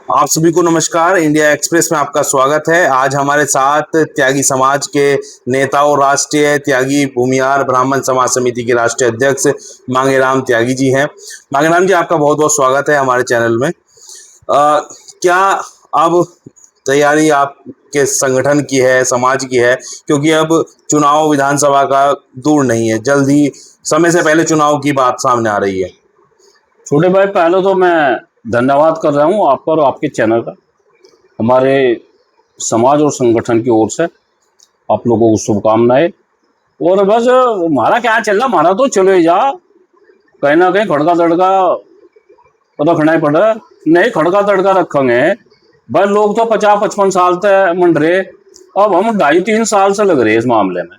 आप सभी को नमस्कार। इंडिया एक्सप्रेस में आपका स्वागत है। आज हमारे साथ त्यागी समाज के नेता और राष्ट्रीय त्यागी भूमिहार ब्राह्मण समाज समिति के राष्ट्रीय अध्यक्ष मांगेराम त्यागी जी हैं। मांगेराम जी, आपका बहुत बहुत स्वागत है हमारे चैनल में। क्या अब तैयारी आपके संगठन की है, समाज की है, क्योंकि अब चुनाव विधानसभा का दूर नहीं है, जल्द ही समय से पहले चुनाव की बात सामने आ रही है। छोटे भाई, पहले तो मैं धन्यवाद कर रहा हूँ आपका और आपके चैनल का। हमारे समाज और संगठन की ओर से आप लोगों को शुभकामनाएं। और बस हमारा क्या चल रहा, हमारा तो चलो ही जा, कहीं ना कहीं खड़का तड़का रखना ही पड़ा। नहीं खड़का तड़का रखेंगे भाई, लोग तो 50-55 साल तक मंड रहे, अब हम 2.5-3 साल से लग रहे हैं इस मामले में।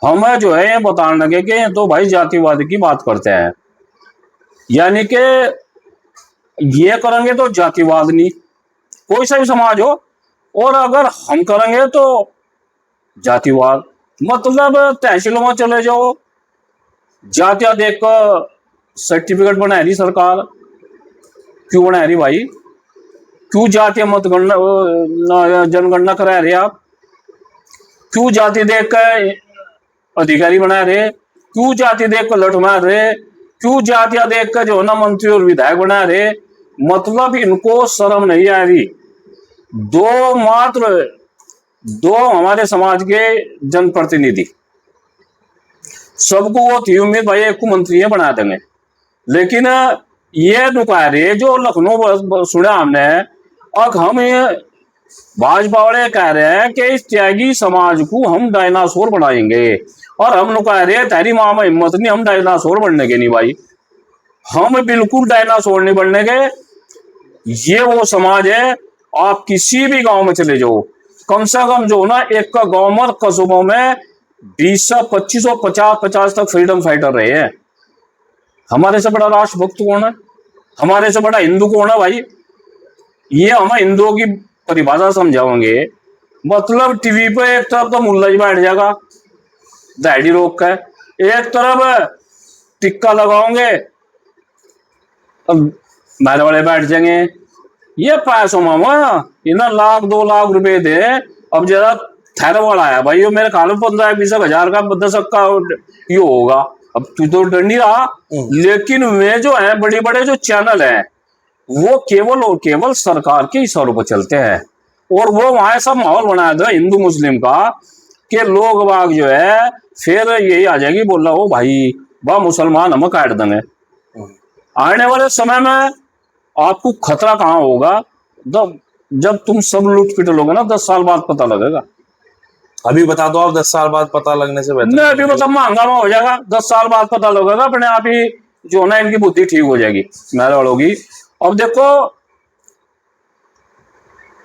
हमें जो है ये बताने लगे कि तो भाई जातिवाद की बात करते हैं, यानी कि ये करेंगे तो जातिवाद नहीं, कोई सा भी समाज हो, और अगर हम करेंगे तो जातिवाद। मतलब तहसीलों में चले जाओ, जातियां देख कर सर्टिफिकेट बना रही सरकार। क्यों बना रही भाई? क्यों जातीय मतगणना जनगणना करा रहे आप? क्यों जाति देख कर अधिकारी बना रहे? क्यों जाति देख कर लठ मार रहे? क्यों जातियां देख कर जो है ना मंत्री और विधायक बना रहे? मतलब इनको शर्म नहीं आ रही। दो हमारे समाज के जनप्रतिनिधि, सबको वो थी उम्मीद भाई एक को मंत्री बना देंगे, लेकिन ये नुकारे जो लखनऊ सुना हमने। अब हम ये भाजपा वाले कह रहे हैं कि इस त्यागी समाज को हम डायनासोर बनाएंगे, और हम लोग कह रहे हैं तेरी माँ में हिम्मत नहीं, हम डायनासोर बनने के नहीं भाई, हम बिल्कुल डायनासोर नहीं बनने के। ये वो समाज है, आप किसी भी गांव में चले जाओ, कम से कम जो ना एक का गांव में कस्बों में 20-25 और 50-50 तक फ्रीडम फाइटर रहे हैं। हमारे से बड़ा राष्ट्रभक्त कौन है? हमारे से बड़ा हिंदू कौन है भाई? ये हम हिंदुओं की परिभाषा समझाओगे, मतलब टीवी पे एक तरफ तो मुल्ला जी बैठ जाएगा दाढ़ी रोक कर, एक तरफ टिक्का लगाओगे अब मेरे वाले बैठ जाएंगे। ये पैसों मामा, इन्हें 1-2 लाख रुपए दे। अब जरा थैर वाला है भाई, मेरे ख्याल में 15-20 हजार का 10 का ये होगा। अब तू तो डर नहीं रहा, लेकिन वे जो है बड़े बड़े जो चैनल हैं वो केवल और केवल सरकार के इशारों पर चलते हैं, और वो वहां ऐसा माहौल बनाया था हिंदू मुस्लिम का कि लोग बाग जो है फिर यही आ जाएगी, बोल रहा हो भाई वाह मुसलमान हम काट देंगे। आने वाले समय में आपको खतरा कहाँ होगा? जब तुम सब लूट पिट लोगे ना, 10 साल बाद पता लगेगा। अभी बता दो आप, 10 साल बाद पता लगने से बेहतर नहीं, अभी मतलब महंगामा हो जाएगा, 10 साल बाद पता लगेगा अपने आप ही, जो ना इनकी बुद्धि ठीक हो जाएगी मेरे वालों की। अब देखो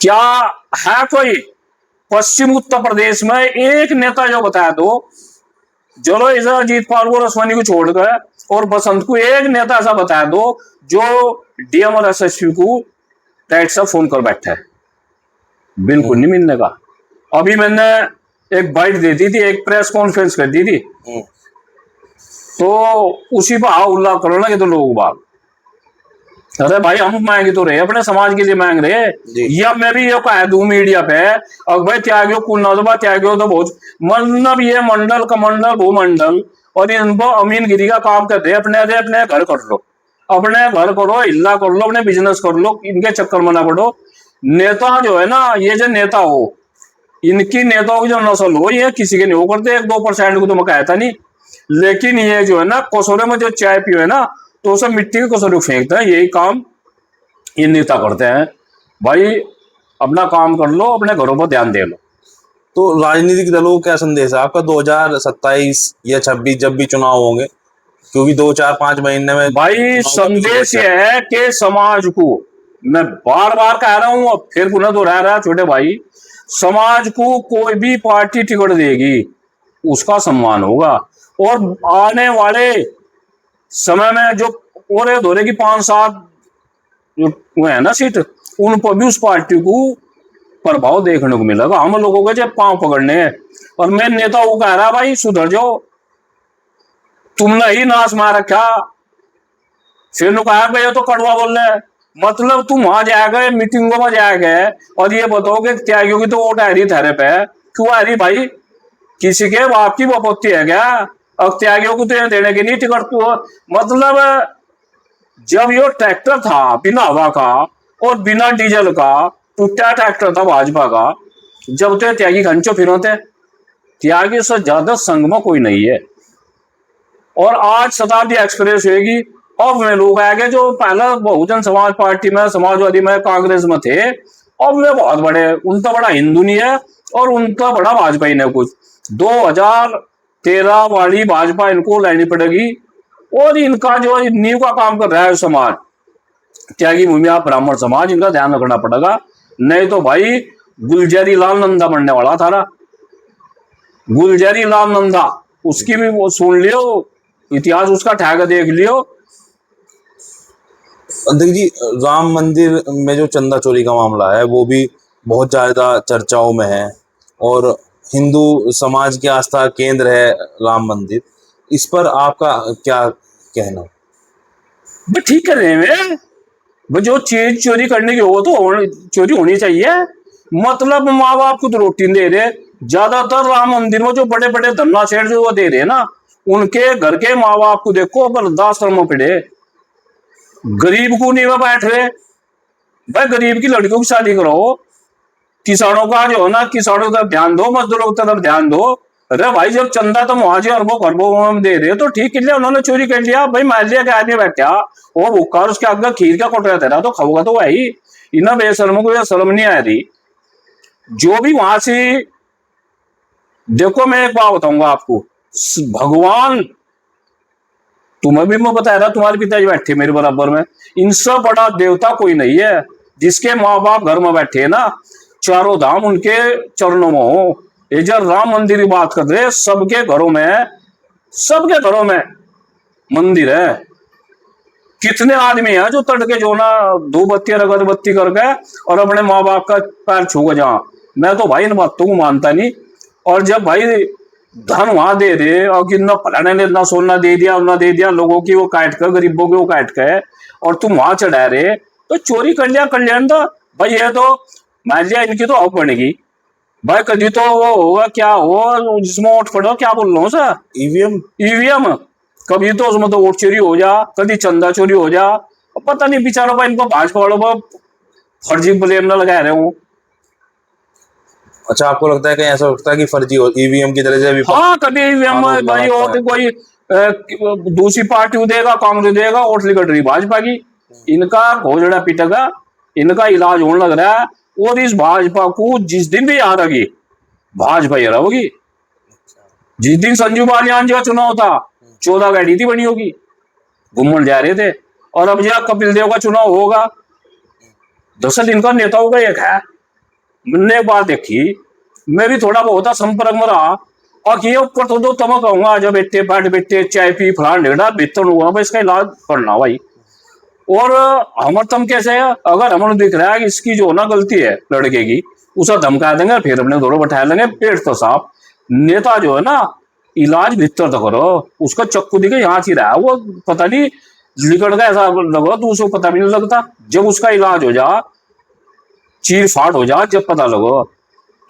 क्या है, कोई पश्चिम उत्तर प्रदेश में एक नेता जो बताया दो, चलो इधर अजीत पवार को रसवानी को छोड़कर और बसंत को, एक नेता ऐसा बताया दो जो डीएम और एसएसपी को डायरेक्ट से फोन कर बैठा है। बिल्कुल नहीं मिलने का। अभी मैंने एक बाइट दे दी थी, एक प्रेस कॉन्फ्रेंस कर दी थी, तो उसी पर हाउ उल्लाह करो ना कि तो लोग बात, अरे भाई हम मांगे तो रहे, अपने समाज के लिए मांग रहे। या मैं भी ये कह दूं मीडिया पे, अब भाई त्यागियों कुलनादबा त्यागियों तो बहुत, मतलब ये मंडल कमंडल भूमंडल और इन पर अमीनगिरी का काम करते हैं। अपने घर कर लो, अपने घर करो, हिल्ला कर लो, अपने बिजनेस कर लो, इनके चक्कर में ना पड़ो। नेता जो है ना, ये जो नेता हो, इनकी नेताओं की जो नस्ल हो, ये किसी के नहीं हो करते। 1-2% को तो मैं कहता नहीं, लेकिन ये जो है ना कचौरे में जो चाय पियो है ना, तो उसे मिट्टी के कचौरे फेंकते हैं। यही काम ये नेता करते हैं। भाई अपना काम कर लो, अपने घरों पर ध्यान दे लो। तो राजनीतिक दलों को क्या संदेश है आपका 2027 या 26 जब भी चुनाव होंगे, क्योंकि 2-4-5 महीने में भाई संदेश ये है कि समाज को, मैं बार बार कह रहा हूं, अब फिर पुनः दोहरा रहा छोटे भाई, समाज को कोई भी पार्टी टिकट देगी उसका सम्मान होगा, और आने वाले समय में जो और धोरे की 5-7 जो वो है ना सीट, उन पर भी उस पार्टी को प्रभाव देखने को मिलेगा। हम लोगों के जब पांव पकड़ने हैं, और मैं नेता वो कह रहा भाई सुधर जाओ, तुमने ही नाश मार रखा। फिर कहा भाई तो कड़वा बोल रहे, मतलब तुम वहां जाएगा मीटिंगों में जाएगा और ये बताओ कि त्यागियों की तो वोट आ रही थारे पे, क्यों आ रही भाई? किसी के बाप की बपोती है क्या? अब त्यागियों को तो ये देने की नहीं टिकट को। मतलब जब ये ट्रैक्टर था बिना हवा का और बिना डीजल का, टूटा ट्रैक्टर था भाजपा का, जब तो त्यागी घंचो फिरो थे। त्यागी से ज्यादा संग में कोई नहीं है। और आज शताब्दी एक्सप्रेस होगी। अब में लोग आएंगे जो पहले बहुजन समाज पार्टी में, समाजवादी में, कांग्रेस में थे, अब वे बहुत बड़े, उनका बड़ा हिंदू नहीं है और उनका बड़ा भाजपा ही नहीं कुछ। 2013 वाली भाजपा इनको लानी पड़ेगी। और इनका जो नींव का काम कर रहा है समाज, त्यागी भूमिया ब्राह्मण समाज, इनका ध्यान रखना पड़ेगा। नहीं तो भाई गुलजारी लाल नंदा बनने वाला था। गुलजारी लाल नंदा, उसकी भी वो सुन लियो, इतिहास उसका ठहरा देख लियो। देखिए जी, राम मंदिर में जो चंदा चोरी का मामला है वो भी बहुत ज़्यादा चर्चाओं में है और हिंदू समाज की आस्था केंद्र है राम मंदिर। इस पर आपका क्या कहना? भाई ठीक कर रहे हैं भाई, जो चीज चोरी करने की हो तो चोरी होनी चाहिए। मतलब माँ बाप को तो रोटी दे रहे, ज्यादातर राम मंदिर में जो बड़े बड़े धन्ना सेठ जो वो दे रहे ना, उनके घर के माँ बाप को देखो वृद्धाश्रम में पड़े, गरीब को नहीं में बैठ रहे। भाई गरीब की लड़कियों की शादी करो, किसानों का जो है ना, किसानों का ध्यान दो, मजदूरों की तरफ ध्यान दो। अरे भाई जब चंदा तुम आज अरबों खरबों में दे रहे हो तो ठीक है, उन्होंने चोरी कर लिया भाई, मान लिया कि आदमी बैठा वो भूखा, उसके आगे खीर का कोटरा तेरा तो खाऊंगा तो भाई। इन्हें बेशर्मों को शर्म नहीं आ रही जो भी वहां से। देखो मैं एक बात बताऊंगा आपको, भगवान, तुम्हें भी मैं बता रहा, तुम्हारे पिताजी बैठे मेरे बराबर में, इनसे बड़ा देवता कोई नहीं है। जिसके माँ बाप घर में बैठे ना, चारों धाम उनके चरणों में हो। ये जब राम मंदिर की बात कर रहे, सबके घरों में मंदिर है। कितने आदमी है जो तड़के जो ना धूप बत्ती और अगरबत्ती करके और अपने माँ बाप का पैर छू जा। मैं तो भाई इन बातों को मानता नहीं। और जब भाई धन वहां दे रहे और कि न फलाने ने इतना सोना दे दिया, ना दे दिया, लोगों की वो काट कर, गरीबों की वो काट कर, और तुम वहां चढ़ा रहे, तो चोरी कर लिया, कर लिया तो भाई ये तो मान लिया इनकी तो अब बनेगी भाई। कभी तो वो होगा, क्या हो जिसमें वोट पड़ो, क्या बोल रहा हूँ सर, ईवीएम। कभी तो उसमें तो वोट चोरी हो जा, कभी चंदा चोरी हो जा, पता नहीं बेचारों भाई इनको भाजपा वालों को फर्जी ब्लेम न लगा रहे हूँ। अच्छा, आपको लगता है कहीं ऐसा लगता है कि फर्जी हो ईवीएम की तरह से भी? हाँ कभी ईवीएम भाई और कोई दूसरी पार्टी देगा, कांग्रेस देगा, वोट लिकट रही भाजपा की, इनका घोजड़ा पिटेगा, इनका इलाज होने लग रहा है। और इस भाजपा को जिस दिन भी याद आएगी, भाजपा ही रहोगी। जिस दिन संजू बालियान जी का चुनाव था, 14 गाड़ी थी बनी होगी, घूमने जा रहे थे। और अब जब कपिल देव का चुनाव होगा, 10 दिन का नेता होगा एक है। मैंने एक बात देखी, मैं भी थोड़ा बहुत संपर्क में रहा, और ये ऊपर तो तम कहूंगा जब बैठे चाय पी फलान ढेड़ा बेहतर हुआ भाई, इसका इलाज करना भाई। और हमर तम कैसे है, अगर हमें दिख रहा है कि इसकी जो ना गलती है लड़के की, उसे धमका देंगे, फिर अपने दौड़ो बैठा लेंगे, पेट तो साफ। नेता जो है ना, इलाज भीतर तो करो, उसका चक्कू दिखे यहाँ ही रहा है, वो पता नहीं लिकड़ का ऐसा लगा तो उसको पता भी नहीं लगता। जब उसका इलाज हो जा, चीर फाड़ हो जा, जब पता लगो।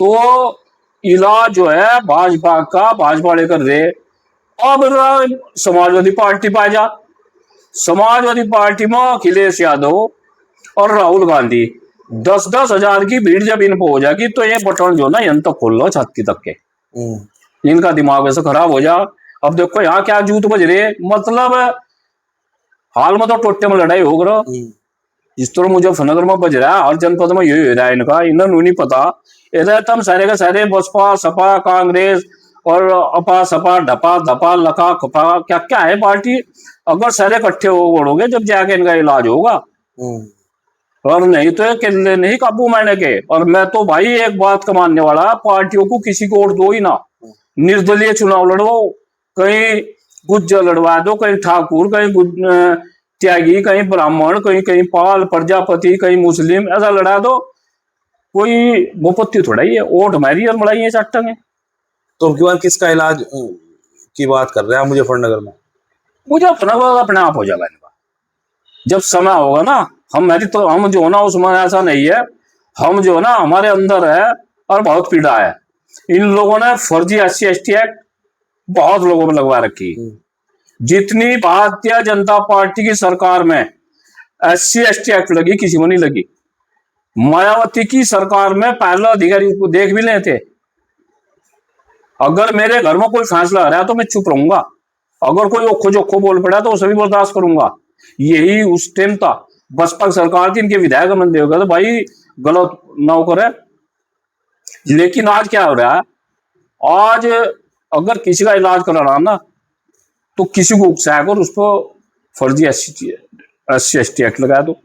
तो इलाज जो है भाजपा का, भाजपा लेकर दे। अब समाजवादी पार्टी पा जा, समाजवादी पार्टी में अखिलेश यादव और राहुल गांधी, 10-10 हजार की भीड़ जब इन पर हो जाएगी तो ये बटन जो ना इन तक खोल लो, छाती तक के। इनका दिमाग वैसे खराब हो जा। अब देखो यहाँ क्या जूत बज रहे, मतलब हाल में तो टोटे में लड़ाई हो रहा, जिस तरह मुजफ्फरनगर में बज रहा है, हर जनपद में यही हो रहा है इनका, इन्हें नहीं पता। इधर तम सारे के सारे बसपा सपा कांग्रेस और अपा सपा ढपा धपा लखा खपा क्या क्या है पार्टी, अगर सारे इकट्ठे हो बढ़ोगे जब जाके इनका इलाज होगा, और नहीं तो किले नहीं काबू मैंने के। और मैं तो भाई एक बात का मानने वाला, पार्टियों को किसी को वोट दो ही ना, निर्दलीय चुनाव लड़वाओ, कहीं गुज्जर लड़वा दो, कहीं ठाकुर, कहीं त्यागी, कहीं ब्राह्मण, कहीं कहीं पाल प्रजापति, कहीं मुस्लिम, ऐसा लड़ा दो। कोई मुपत्ति थोड़ा ही है, वोट हमारी और मड़ाई है चाटंगे। तो किसका इलाज की बात कर रहे हैं मुजफ्फरनगर में? मुजफ्फरनगर अपने आप हो जाएगा इनका, जब समय होगा ना। हम जो ना उसमें ऐसा नहीं है, हम जो ना हमारे अंदर है और बहुत पीड़ा है। इन लोगों ने फर्जी SC/ST एक्ट बहुत लोगों में लगवा रखी। जितनी भारतीय जनता पार्टी की सरकार में SC/ST एक्ट लगी, किसी को नहीं लगी। मायावती की सरकार में पहला अधिकारी को देख भी लेते। अगर मेरे घर में कोई फैसला आ रहा है तो मैं चुप रहूंगा, अगर कोई ओखो जोखो बोल पड़ा तो उसे भी बर्दाश्त करूंगा। यही उस टाइम था बसपा सरकार थी, इनके विधायक मन देगा तो भाई गलत ना करे। लेकिन आज क्या हो रहा है, आज अगर किसी का इलाज कराना ना तो किसी को उकसाकर उसको फर्जी SC/ST एक्ट लगा दो।